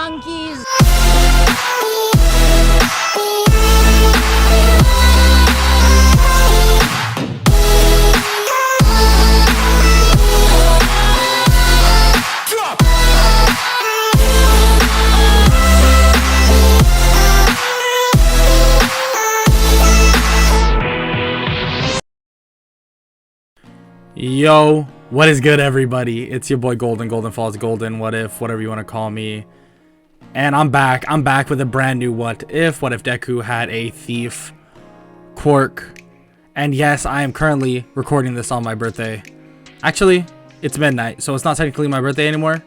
monkeys. Yo, what is good, everybody? It's your boy Golden Falls Golden, what if, whatever you want to call me. And I'm back with a brand new what if Deku had a thief, Quirk. And yes, I am currently recording this on my birthday. Actually, it's midnight, so it's not technically my birthday anymore,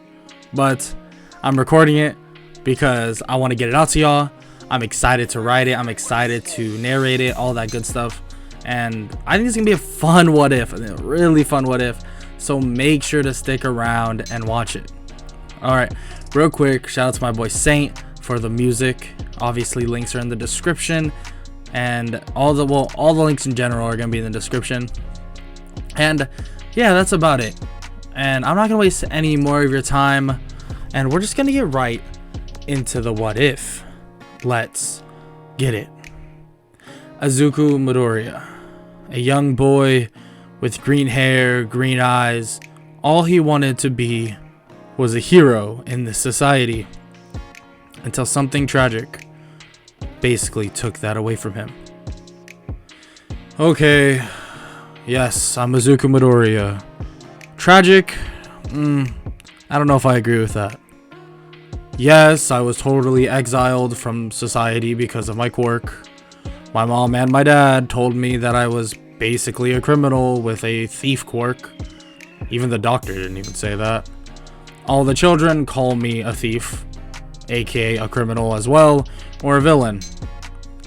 but I'm recording it because I want to get it out to y'all. I'm excited to write it, I'm excited to narrate it, all that good stuff. And I think it's gonna be a fun what if, a really fun what if, so make sure to stick around and watch it. All right, real quick, shout out to my boy Saint for the music. Obviously links are in the description, and all the links in general are gonna be in the description. And yeah, that's about it, and I'm not gonna waste any more of your time, and we're just gonna get right into the what if. Let's get it. Izuku Midoriya, a young boy with green hair, green eyes. All he wanted to be was a hero in this society, until something tragic basically took that away from him. Okay, yes, I'm Izuku Midoriya. Tragic? I don't know if I agree with that. Yes, I was totally exiled from society because of my quirk. My mom and my dad told me that I was basically a criminal with a thief quirk. Even the doctor didn't even say that. All the children call me a thief, aka a criminal as well, or a villain.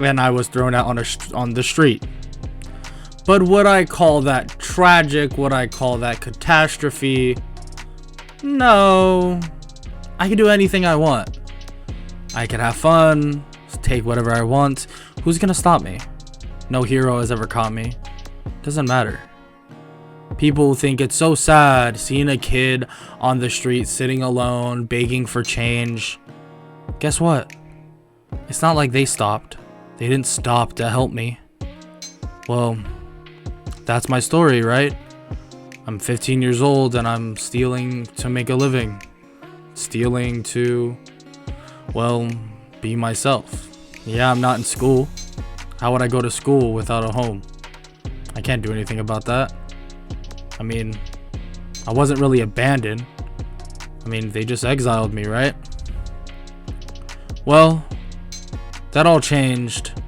And I was thrown out on the street. But would I call that tragic? Would I call that catastrophe? No. I can do anything I want. I can have fun, take whatever I want. Who's gonna stop me? No hero has ever caught me. Doesn't matter. People think it's so sad seeing a kid on the street sitting alone, begging for change. Guess what? It's not like they stopped. They didn't stop to help me. Well, that's my story, right? I'm 15 years old and I'm stealing to make a living. Stealing to, well, be myself. Yeah, I'm not in school. How would I go to school without a home? I can't do anything about that. I mean, I wasn't really abandoned. I mean, they just exiled me, right? Well, that all changed,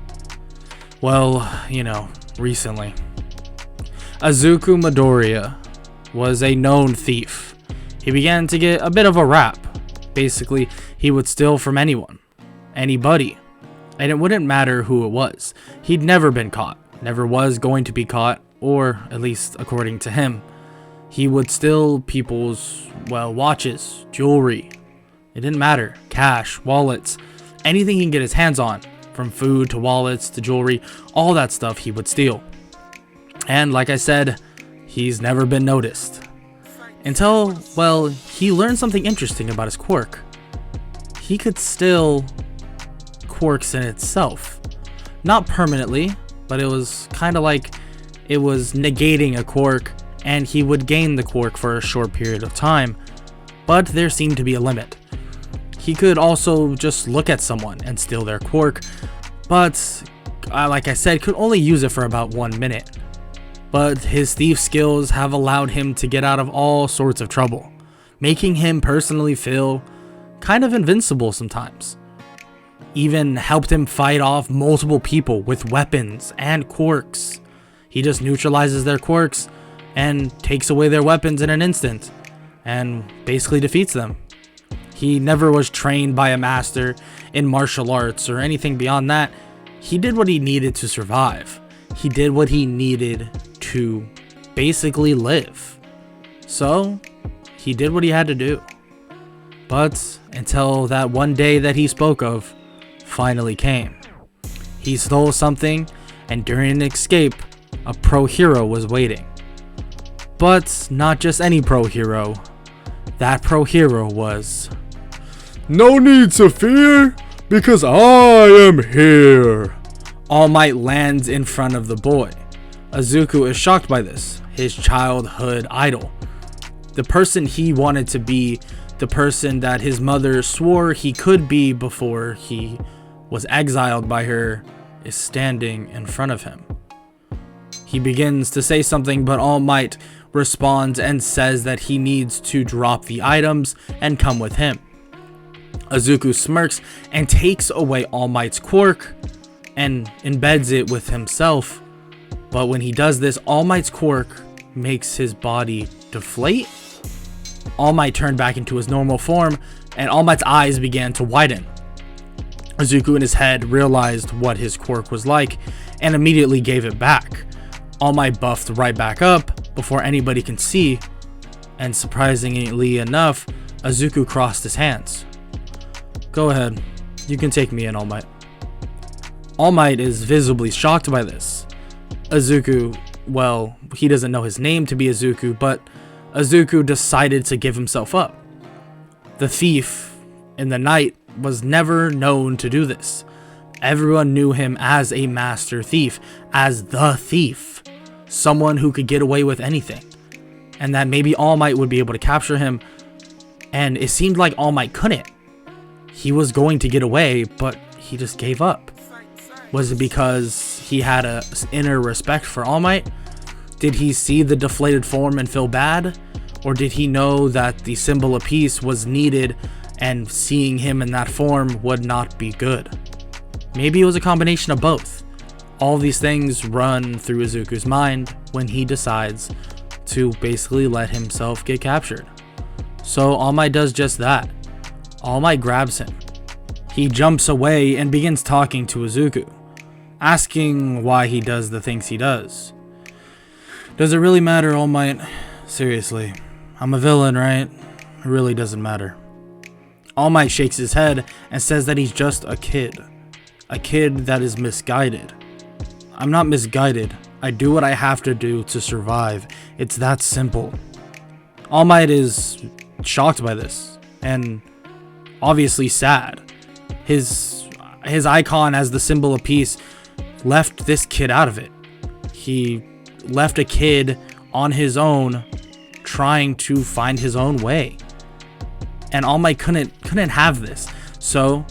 well, you know, recently. Izuku Midoriya was a known thief. He began to get a bit of a rap. Basically, he would steal from anyone, anybody. And it wouldn't matter who it was. He'd never been caught, never was going to be caught, or at least according to him. He would steal people's, well, watches, jewelry. It didn't matter. Cash, wallets, anything he can get his hands on, from food to wallets to jewelry, all that stuff he would steal. And like I said, he's never been noticed. Until, well, he learned something interesting about his quirk. He could still quirks in itself. Not permanently, but it was kind of like it was negating a quirk, and he would gain the quirk for a short period of time, but there seemed to be a limit. He could also just look at someone and steal their quirk, but like I said, could only use it for about 1 minute. But his thief skills have allowed him to get out of all sorts of trouble, making him personally feel kind of invincible sometimes. Even helped him fight off multiple people with weapons and quirks. He just neutralizes their quirks and takes away their weapons in an instant, and basically defeats them. He never was trained by a master in martial arts or anything beyond that. He did what he needed to survive. He did what he needed to basically live. So he did what he had to do. But until that one day that he spoke of finally came. He stole something, and during an escape, a pro hero was waiting. But not just any pro hero. That pro hero was No need to fear, because I am here. All Might lands in front of the boy. Izuku is shocked by this, his childhood idol. The person he wanted to be, the person that his mother swore he could be before he was exiled by her, is standing in front of him. He begins to say something, but All Might responds and says that he needs to drop the items and come with him. Izuku smirks and takes away All Might's quirk and embeds it with himself. But when he does this, All Might's quirk makes his body deflate. All Might turned back into his normal form, and All Might's eyes began to widen. Izuku in his head realized what his quirk was like and immediately gave it back. All Might buffed right back up before anybody can see, and surprisingly enough, Izuku crossed his hands. Go ahead, you can take me in, All Might. All Might is visibly shocked by this. Izuku, well, he doesn't know his name to be Izuku, but Izuku decided to give himself up. The thief in the night was never known to do this. Everyone knew him as a master thief, as the thief, someone who could get away with anything, and that maybe All Might would be able to capture him, and it seemed like All Might couldn't. He was going to get away, but he just gave up. Was it because he had an inner respect for All Might? Did he see the deflated form and feel bad? Or did he know that the symbol of peace was needed and seeing him in that form would not be good? Maybe it was a combination of both. All these things run through Izuku's mind when he decides to basically let himself get captured. So All Might does just that. All Might grabs him. He jumps away and begins talking to Izuku, asking why he does the things he does. Does it really matter, All Might? Seriously, I'm a villain, right? It really doesn't matter. All Might shakes his head and says that he's just a kid that is misguided. I'm not misguided. I do what I have to do to survive. It's that simple. All Might is shocked by this and obviously sad. His icon as the symbol of peace left this kid out of it. He left a kid on his own trying to find his own way. And All Might couldn't have this. So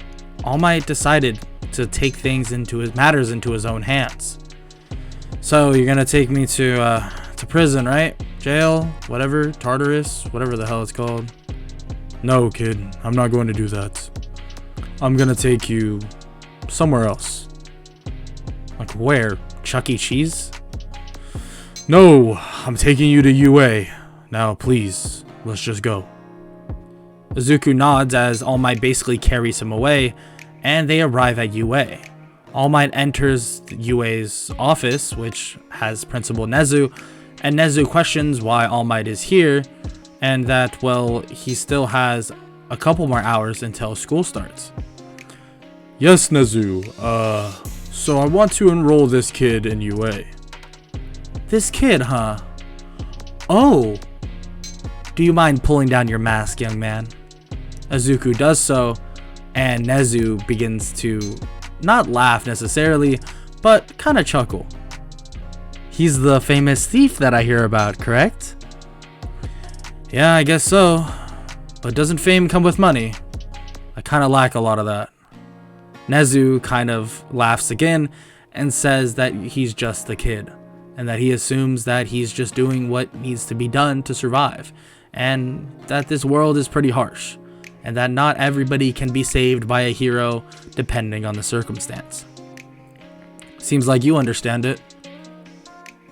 All Might decided to take matters into his own hands. So you're gonna take me to prison, right? Jail, whatever, Tartarus, whatever the hell it's called. No, kid, I'm not going to do that. I'm gonna take you somewhere else. Like where? Chuck E. Cheese? No, I'm taking you to UA. Now, please, let's just go. Izuku nods as All Might basically carries him away, and they arrive at UA. All Might enters UA's office, which has Principal Nezu, and Nezu questions why All Might is here, and that, well, he still has a couple more hours until school starts. Yes, Nezu, so I want to enroll this kid in UA. This kid, huh? Oh! Do you mind pulling down your mask, young man? Izuku does so, and Nezu begins to not laugh necessarily, but kind of chuckle. He's the famous thief that I hear about, correct? Yeah, I guess so. But doesn't fame come with money? I kind of lack a lot of that. Nezu kind of laughs again and says that he's just a kid, and that he assumes that he's just doing what needs to be done to survive, and that this world is pretty harsh, and that not everybody can be saved by a hero depending on the circumstance. Seems like you understand it.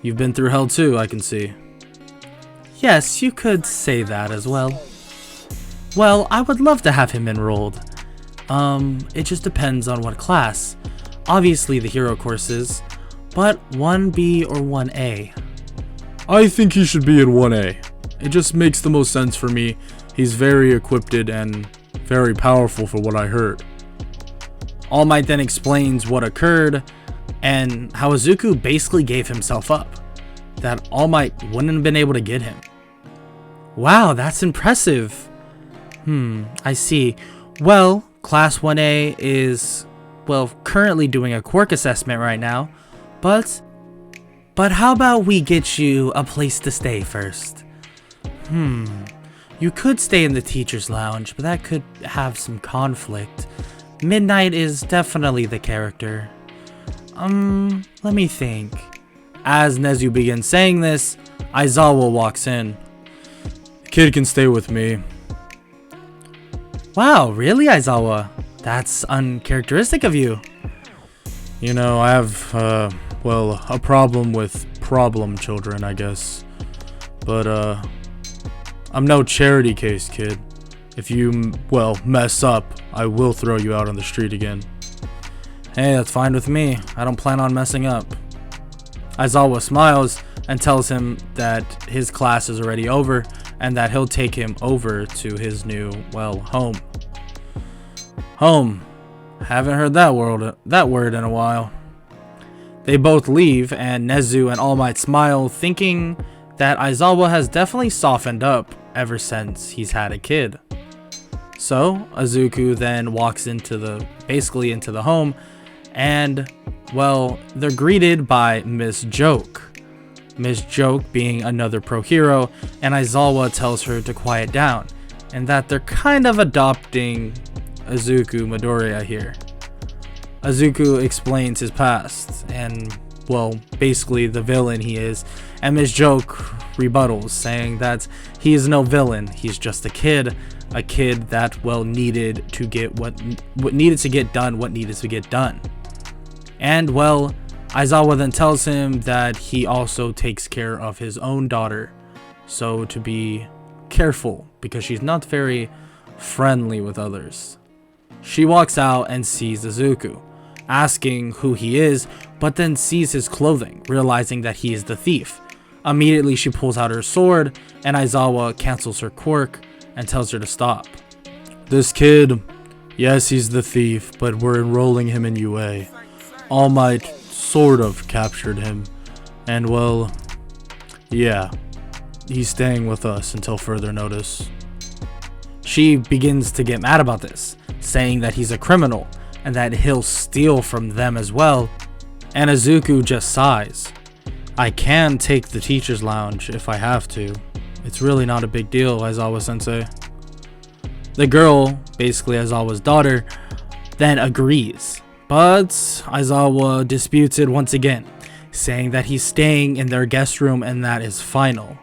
You've been through hell too, I can see. Yes, you could say that as well. Well, I would love to have him enrolled. It just depends on what class. Obviously the hero courses, but 1B or 1A? I think he should be in 1A. It just makes the most sense for me. He's very equipped and very powerful for what I heard. All Might then explains what occurred and how Izuku basically gave himself up, that All Might wouldn't have been able to get him. Wow, that's impressive. I see. Well, Class 1A is, well, currently doing a quirk assessment right now, but how about we get you a place to stay first? You could stay in the teacher's lounge, but that could have some conflict. Midnight is definitely the character. Let me think. As Nezu begins saying this, Aizawa walks in. The kid can stay with me. Wow, really, Aizawa? That's uncharacteristic of you. You know, I have, well, a problem with problem children, I guess. But, I'm no charity case, kid. If you, well, mess up, I will throw you out on the street again. Hey, that's fine with me. I don't plan on messing up. Aizawa smiles and tells him that his class is already over and that he'll take him over to his new, well, home. Home. Haven't heard that word in a while. They both leave, and Nezu and All Might smile, thinking that Aizawa has definitely softened up ever since he's had a kid. So Izuku then walks basically into the home, and well, they're greeted by Miss Joke. Miss Joke being another pro hero, and Aizawa tells her to quiet down, and that they're kind of adopting Izuku Midoriya here. Izuku explains his past and, well, basically the villain he is, and Miss Joke rebuttals, saying that he is no villain, he's just a kid that, well, needed to get what needed to get done. And, well, Aizawa then tells him that he also takes care of his own daughter, so to be careful because she's not very friendly with others. She walks out and sees Izuku, asking who he is, but then sees his clothing, realizing that he is the thief. Immediately she pulls out her sword, and Aizawa cancels her quirk and tells her to stop. This kid, yes, he's the thief, but we're enrolling him in UA. All Might sort of captured him, and well, yeah, he's staying with us until further notice. She begins to get mad about this, saying that he's a criminal and that he'll steal from them as well, and Izuku just sighs. I can take the teacher's lounge if I have to. It's really not a big deal, Aizawa-sensei. The girl, basically Aizawa's daughter, then agrees, but Aizawa disputes it once again, saying that he's staying in their guest room and that is final,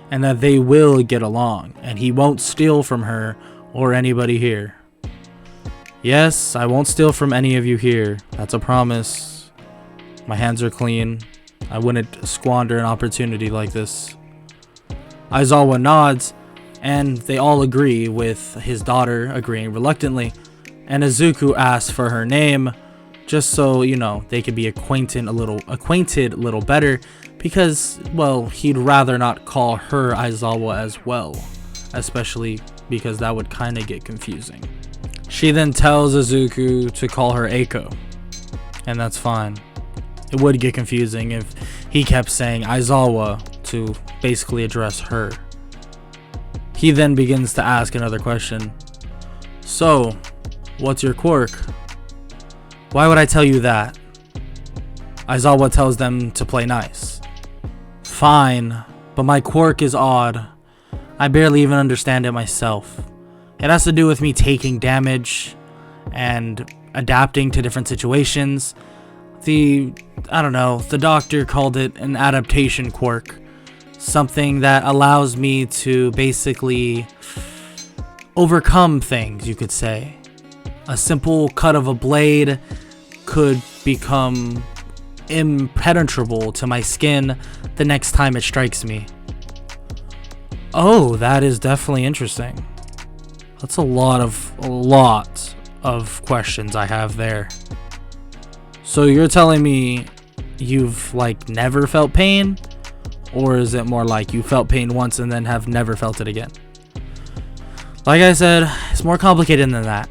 and that they will get along, and he won't steal from her or anybody here. Yes, I won't steal from any of you here. That's a promise. My hands are clean. I wouldn't squander an opportunity like this. Aizawa nods, and they all agree, with his daughter agreeing reluctantly, and Izuku asks for her name, just so, you know, they could be acquainted a little better, because, well, he'd rather not call her Aizawa as well, especially because that would kind of get confusing. She then tells Izuku to call her Eiko, and that's fine. It would get confusing if he kept saying Aizawa to basically address her. He then begins to ask another question. So, what's your quirk? Why would I tell you that? Aizawa tells them to play nice. Fine, but my quirk is odd. I barely even understand it myself. It has to do with me taking damage and adapting to different situations. The doctor called it an adaptation quirk. Something that allows me to basically overcome things, you could say. A simple cut of a blade could become impenetrable to my skin the next time it strikes me. Oh, that is definitely interesting. That's a lot of questions I have there. So you're telling me you've never felt pain? Or is it more like you felt pain once and then have never felt it again? Like I said, it's more complicated than that.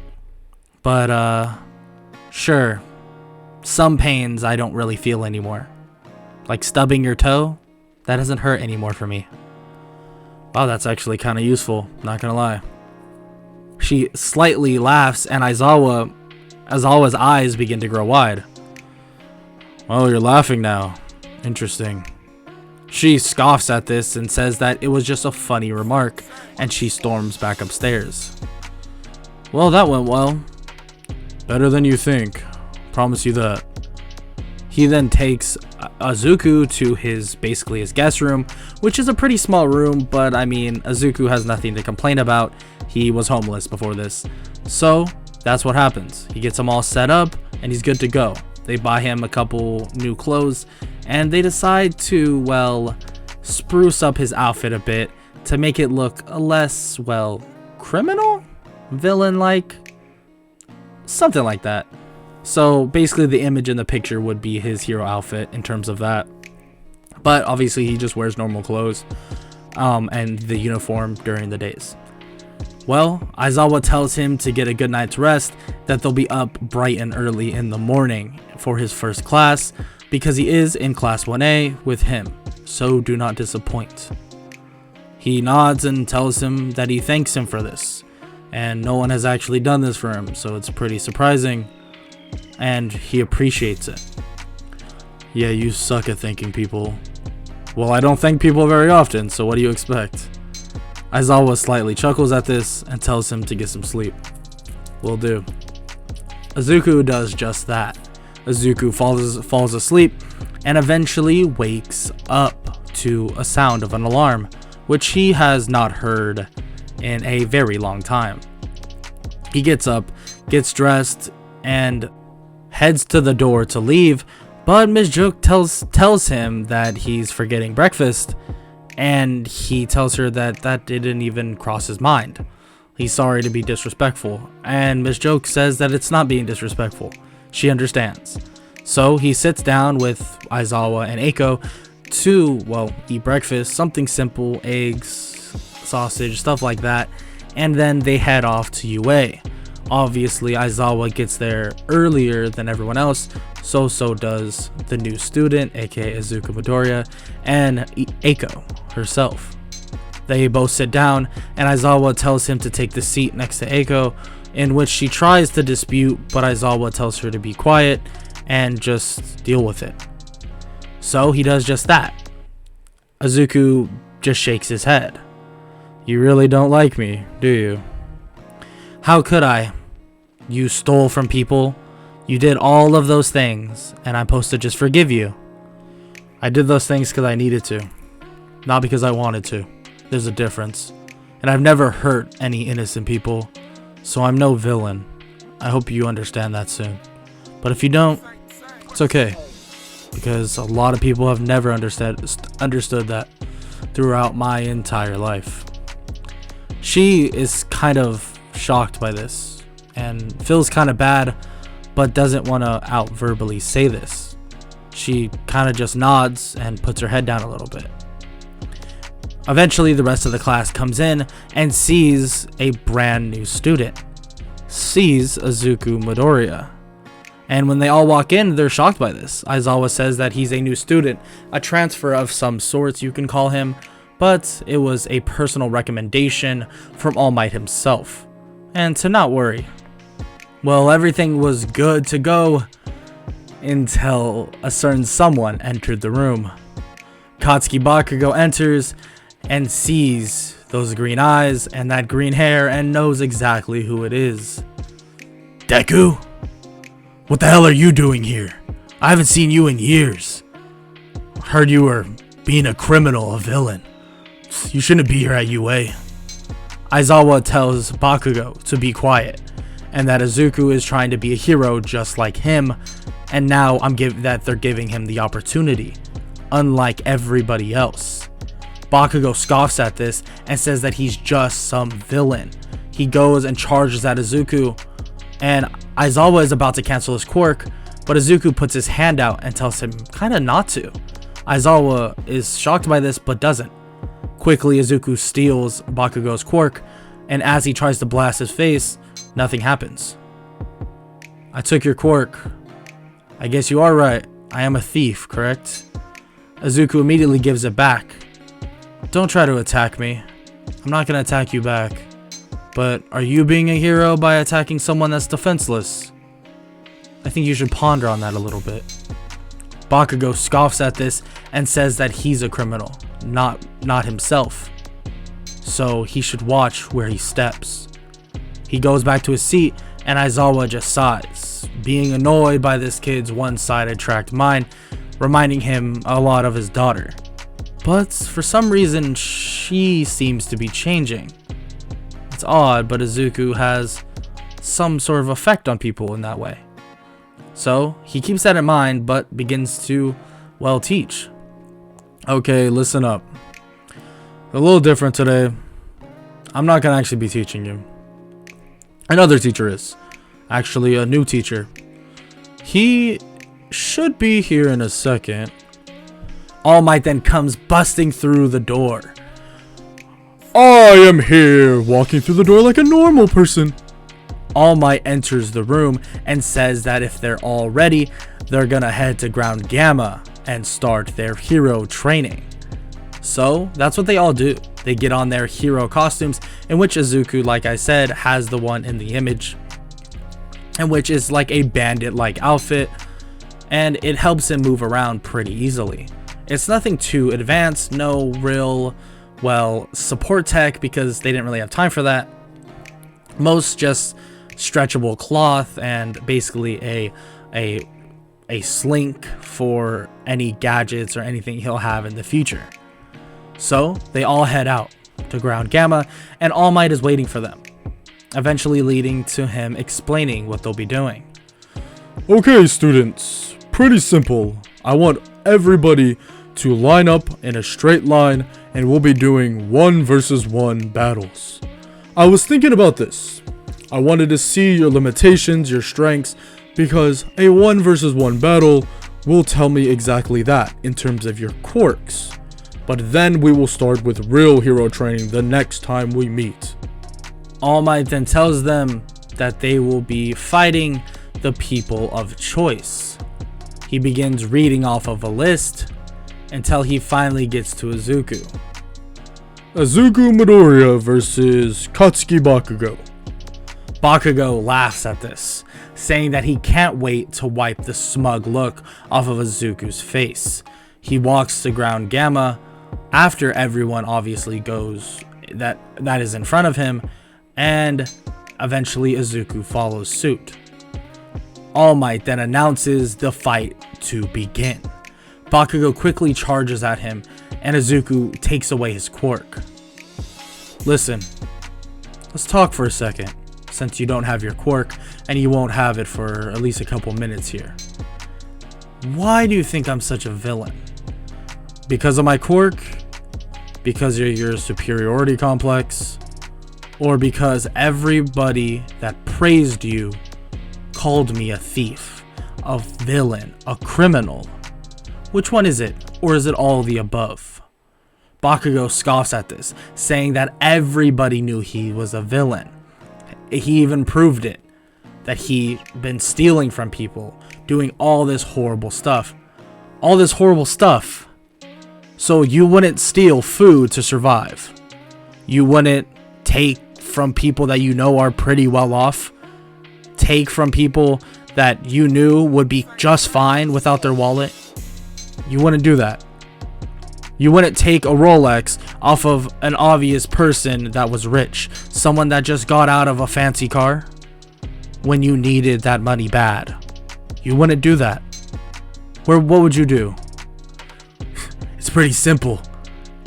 But sure, some pains I don't really feel anymore. Like stubbing your toe, that doesn't hurt anymore for me. Wow, that's actually kind of useful, not gonna lie. She slightly laughs, and Aizawa's eyes begin to grow wide. Well, you're laughing now. Interesting. She scoffs at this and says that it was just a funny remark, and she storms back upstairs. Well, that went well. Better than you think. Promise you that. He then takes Izuku to his guest room, which is a pretty small room, but I mean, Izuku has nothing to complain about. He was homeless before this. So that's what happens. He gets them all set up and he's good to go. They buy him a couple new clothes and they decide to, well, spruce up his outfit a bit to make it look less, well, criminal? Villain-like? Something like that. So basically the image in the picture would be his hero outfit in terms of that. But obviously he just wears normal clothes and the uniform during the days. Well, Aizawa tells him to get a good night's rest, that they'll be up bright and early in the morning for his first class, because he is in class 1A with him, so do not disappoint. He nods and tells him that he thanks him for this, and no one has actually done this for him, so it's pretty surprising, and he appreciates it. Yeah, you suck at thanking people. Well, I don't thank people very often, so what do you expect? Aizawa slightly chuckles at this and tells him to get some sleep. Will do. Izuku does just that. Izuku falls asleep and eventually wakes up to a sound of an alarm, which he has not heard in a very long time. He gets up, gets dressed, and heads to the door to leave, but Ms. Jook tells him that he's forgetting breakfast, and he tells her that didn't even cross his mind. He's sorry to be disrespectful, and Ms. Joke says that it's not being disrespectful. She understands. So he sits down with Aizawa and Eiko to, well, eat breakfast, something simple, eggs, sausage, stuff like that, and then they head off to UA. Obviously, Aizawa gets there earlier than everyone else, so does the new student, aka Izuku Midoriya, and Eiko herself. They both sit down, and Aizawa tells him to take the seat next to Eiko, in which she tries to dispute, but Aizawa tells her to be quiet and just deal with it. So he does just that. Izuku just shakes his head. You really don't like me, do you? How could I? You stole from people. You did all of those things, and I'm supposed to just forgive you. I did those things because I needed to, not because I wanted to. There's a difference. And I've never hurt any innocent people, so I'm no villain. I hope you understand that soon. But if you don't, it's okay, because a lot of people have never understood that throughout my entire life. She is kind of shocked by this and feels kind of bad, but doesn't want to out verbally say this. She kind of just nods and puts her head down a little bit. Eventually, the rest of the class comes in and sees a brand new student. Sees Izuku Midoriya. And when they all walk in, they're shocked by this. Aizawa says that he's a new student, a transfer of some sorts you can call him, but it was a personal recommendation from All Might himself. And to not worry. Well, everything was good to go until a certain someone entered the room. Katsuki Bakugo enters and sees those green eyes and that green hair and knows exactly who it is. Deku? What the hell are you doing here? I haven't seen you in years. Heard you were being a criminal, a villain. You shouldn't be here at UA. Aizawa tells Bakugo to be quiet, and that Izuku is trying to be a hero just like him, and now that they're giving him the opportunity, unlike everybody else. Bakugo scoffs at this and says that he's just some villain. He goes and charges at Izuku, and Aizawa is about to cancel his quirk, but Izuku puts his hand out and tells him kinda not to. Aizawa is shocked by this but doesn't. Quickly, Izuku steals Bakugo's quirk, and as he tries to blast his face, nothing happens. I took your quirk. I guess you are right. I am a thief, correct? Izuku immediately gives it back. Don't try to attack me. I'm not gonna attack you back. But are you being a hero by attacking someone that's defenseless? I think you should ponder on that a little bit. Bakugo scoffs at this and says that he's a criminal, not himself. So he should watch where he steps. He goes back to his seat and Aizawa just sighs, being annoyed by this kid's one-sided tracked mind, reminding him a lot of his daughter. But for some reason, she seems to be changing. It's odd, but Izuku has some sort of effect on people in that way. So he keeps that in mind, but begins to, well, teach. Okay, listen up. A little different today. I'm not going to actually be teaching you. Another teacher is. Actually, a new teacher. He should be here in a second. All Might then comes busting through the door. I am here, walking through the door like a normal person. All Might enters the room and says that if they're all ready, they're gonna head to Ground Gamma and start their hero training. So that's what they all do. They get on their hero costumes, in which Izuku, like I said, has the one in the image, and which is like a bandit-like outfit, and it helps him move around pretty easily. It's nothing too advanced, no real, well, support tech, because they didn't really have time for that. Most just stretchable cloth and basically a slink for any gadgets or anything he'll have in the future. So they all head out to Ground Gamma, and All Might is waiting for them, eventually leading to him explaining what they'll be doing. Okay, students, pretty simple. I want everybody to line up in a straight line, and we'll be doing 1 versus 1 battles. I was thinking about this. I wanted to see your limitations, your strengths, because a 1 versus 1 battle will tell me exactly that in terms of your quirks. But then we will start with real hero training the next time we meet. All Might then tells them that they will be fighting the people of choice. He begins reading off of a list until he finally gets to Izuku. Izuku Midoriya versus Katsuki Bakugo. Bakugo laughs at this, saying that he can't wait to wipe the smug look off of Izuku's face. He walks to Ground Gamma after everyone obviously goes that is in front of him, and eventually Izuku follows suit. All Might then announces the fight to begin. Bakugo quickly charges at him, and Izuku takes away his quirk. Listen, let's talk for a second, since you don't have your quirk, and you won't have it for at least a couple minutes here. Why do you think I'm such a villain? Because of my quirk? Because of your superiority complex? Or because everybody that praised you called me a thief, a villain, a criminal? Which one is it? Or is it all the above? Bakugo scoffs at this, saying that everybody knew he was a villain. He even proved it, that he'd been stealing from people, doing all this horrible stuff. All this horrible stuff. So you wouldn't steal food to survive. You wouldn't take from people that you know are pretty well off. Take from people that you knew would be just fine without their wallet. You wouldn't do that. You wouldn't take a Rolex off of an obvious person that was rich. Someone that just got out of a fancy car when you needed that money bad. You wouldn't do that. What would you do? It's pretty simple.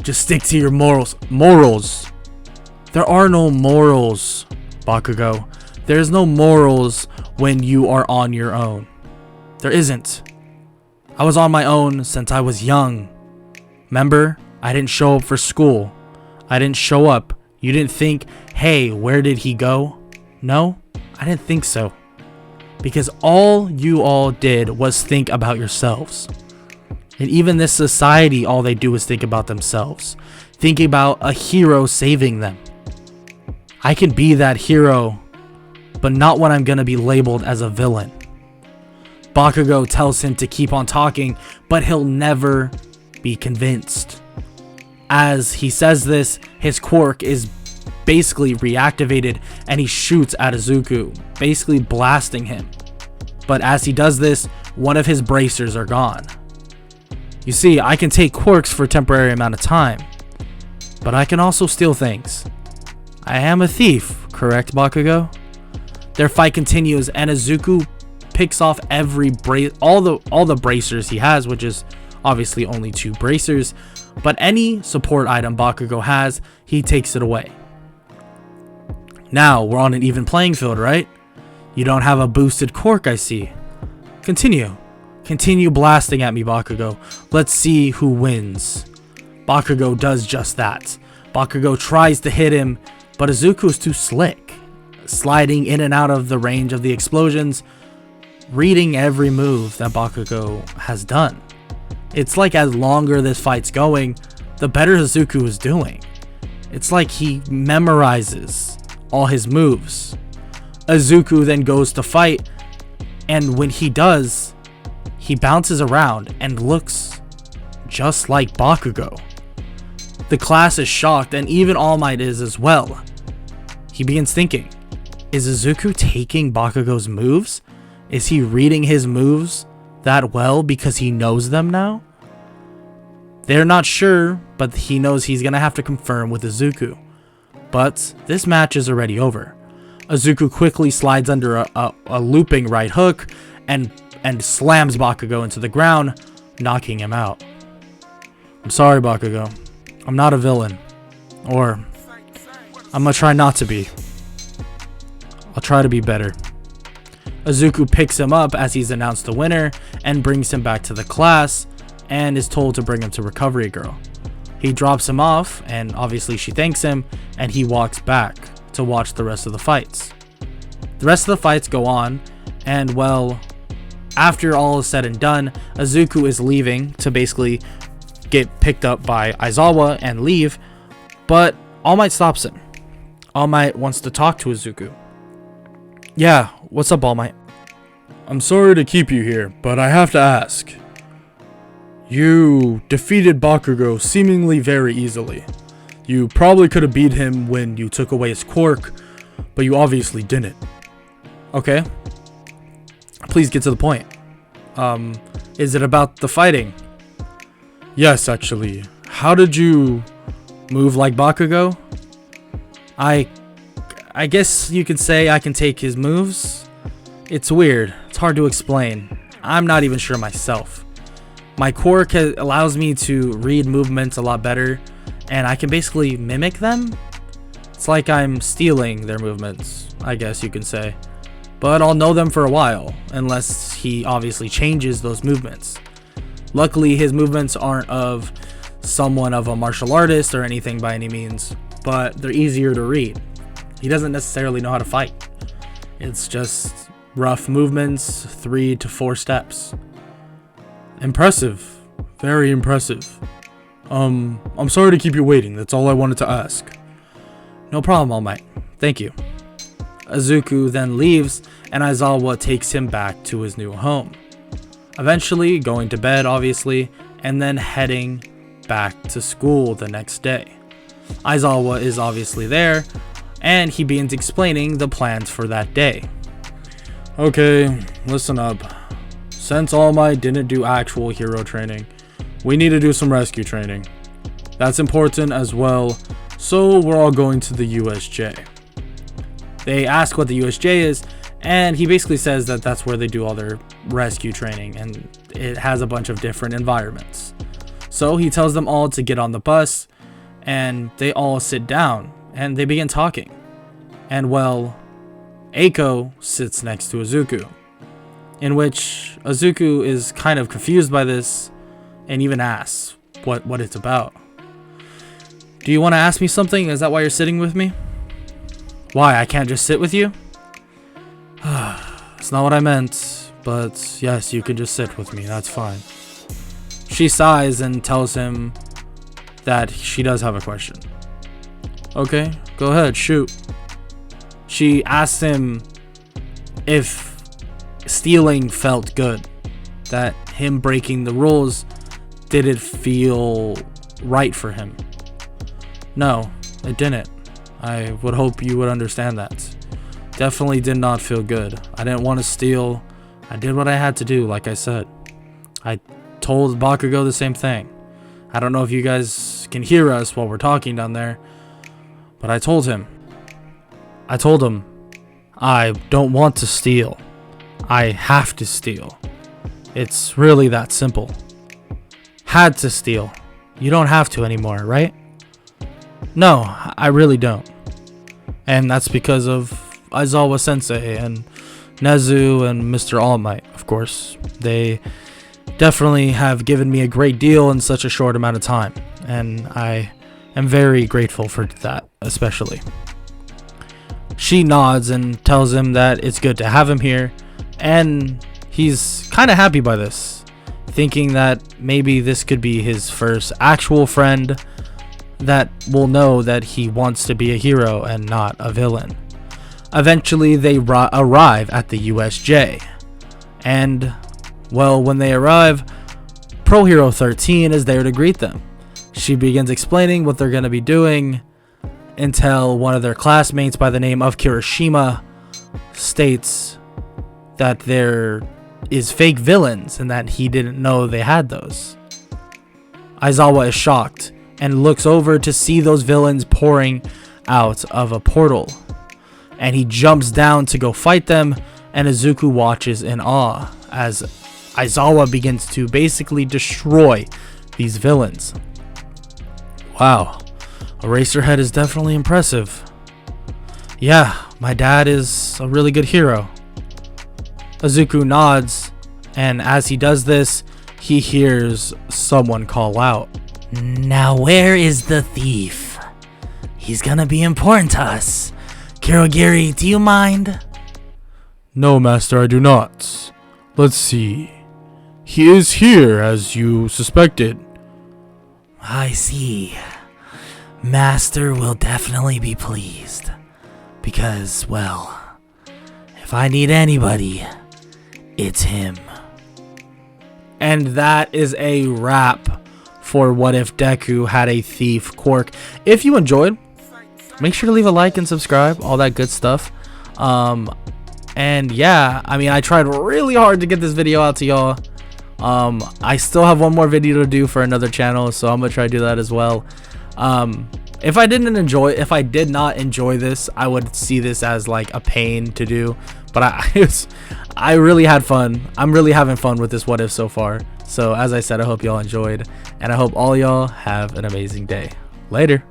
Just stick to your morals. Morals. There are no morals, Bakugo. There's no morals when you are on your own. There isn't. I was on my own since I was young. Remember? I didn't show up for school. I didn't show up. You didn't think, hey, where did he go? No, I didn't think so. Because all you all did was think about yourselves. And even this society, all they do is think about themselves. Thinking about a hero saving them. I can be that hero, but not when I'm going to be labeled as a villain. Bakugo tells him to keep on talking, but he'll never be convinced. As he says this, his quirk is basically reactivated and he shoots at Izuku, basically blasting him. But as he does this, one of his bracers are gone. You see, I can take quirks for a temporary amount of time, but I can also steal things. I am a thief, correct, Bakugo? Their fight continues and Izuku picks off all the bracers he has, which is obviously only 2 bracers, but any support item Bakugo has, he takes it away. Now we're on an even playing field, right? You don't have a boosted quirk, I see. Continue blasting at me, Bakugo. Let's see who wins. Bakugo does just that. Bakugo tries to hit him, but Izuku's too slick, sliding in and out of the range of the explosions, reading every move that Bakugo has done. It's like as longer this fight's going, the better Izuku is doing. It's like he memorizes all his moves. Izuku then goes to fight, and when he does, he bounces around and looks just like Bakugo. The class is shocked, and even All Might is as well. He begins thinking, is Izuku taking Bakugo's moves? Is he reading his moves that well because he knows them now? They're not sure, but he knows he's gonna have to confirm with Izuku. But this match is already over. Izuku quickly slides under a looping right hook and slams Bakugo into the ground, knocking him out. I'm sorry, Bakugo. I'm not a villain. Or, I'm gonna try not to be. I'll try to be better. Izuku picks him up as he's announced the winner and brings him back to the class and is told to bring him to Recovery Girl. He drops him off and obviously she thanks him and he walks back to watch the rest of the fights. The rest of the fights go on and well, after all is said and done, Izuku is leaving to basically get picked up by Aizawa and leave, but All Might stops him. All Might wants to talk to Izuku. Yeah, what's up, All Might? I'm sorry to keep you here, but I have to ask. You defeated Bakugo seemingly very easily. You probably could have beat him when you took away his quirk, but you obviously didn't. Okay. Please get to the point. Is it about the fighting? Yes, actually. How did you move like Bakugo? I guess you could say I can take his moves. It's weird. It's hard to explain. I'm not even sure myself. My quirk allows me to read movements a lot better, and I can basically mimic them. It's like I'm stealing their movements, I guess you can say. But I'll know them for a while, unless he obviously changes those movements. Luckily, his movements aren't of someone of a martial artist or anything by any means, but they're easier to read. He doesn't necessarily know how to fight. It's just rough movements, 3 to 4 steps. Impressive. Very impressive. I'm sorry to keep you waiting. That's all I wanted to ask. No problem, All Might. Thank you. Izuku then leaves, and Aizawa takes him back to his new home. Eventually going to bed, obviously, and then heading back to school the next day. Aizawa is obviously there, and he begins explaining the plans for that day. Okay, listen up. Since All Might didn't do actual hero training, we need to do some rescue training. That's important as well, so we're all going to the USJ. They ask what the USJ is, and he basically says that that's where they do all their rescue training, and it has a bunch of different environments. So he tells them all to get on the bus, and they all sit down, and they begin talking. And well, Eiko sits next to Izuku, in which Izuku is kind of confused by this, and even asks what it's about. Do you want to ask me something? Is that why you're sitting with me? Why, I can't just sit with you? It's not what I meant, but yes, you can just sit with me, that's fine. She sighs and tells him that she does have a question. Okay, go ahead, shoot. She asks him if stealing felt good, that him breaking the rules didn't feel right for him. No, it didn't. I would hope you would understand that. Definitely did not feel good. I didn't want to steal. I did what I had to do, like I said. I told Bakugo the same thing. I don't know if you guys can hear us while we're talking down there, but I told him, I don't want to steal. I have to steal. It's really that simple. Had to steal. You don't have to anymore, right? No, I really don't. And that's because of Aizawa Sensei and Nezu and Mr. All Might, of course. They definitely have given me a great deal in such a short amount of time, and I am very grateful for that, especially. She nods and tells him that it's good to have him here, and he's kind of happy by this, thinking that maybe this could be his first actual friend that will know that he wants to be a hero and not a villain. Eventually, they arrive at the USJ, and, well, when they arrive, Pro Hero 13 is there to greet them. She begins explaining what they're going to be doing until one of their classmates by the name of Kirishima states that there is fake villains and that he didn't know they had those. Aizawa is shocked and looks over to see those villains pouring out of a portal, and he jumps down to go fight them, and Izuku watches in awe as Aizawa begins to basically destroy these villains. Wow, Eraserhead is definitely impressive. Yeah, my dad is a really good hero. Izuku nods, and as he does this, he hears someone call out. Now where is the thief? He's gonna be important to us. Kirogiri, do you mind? No, Master, I do not. Let's see. He is here, as you suspected. I see. Master will definitely be pleased. Because, well, if I need anybody, it's him. And that is a wrap for What If Deku Had a Thief Quirk. If you enjoyed, make sure to leave a like and subscribe, all that good stuff. And yeah, I mean, I tried really hard to get this video out to y'all. I still have one more video to do for another channel, so I'm gonna try to do that as well. If I did not enjoy this, I would see this as like a pain to do, but I really had fun. I'm really having fun with this What If so far. So as I said, I hope y'all enjoyed, and I hope all y'all have an amazing day. Later.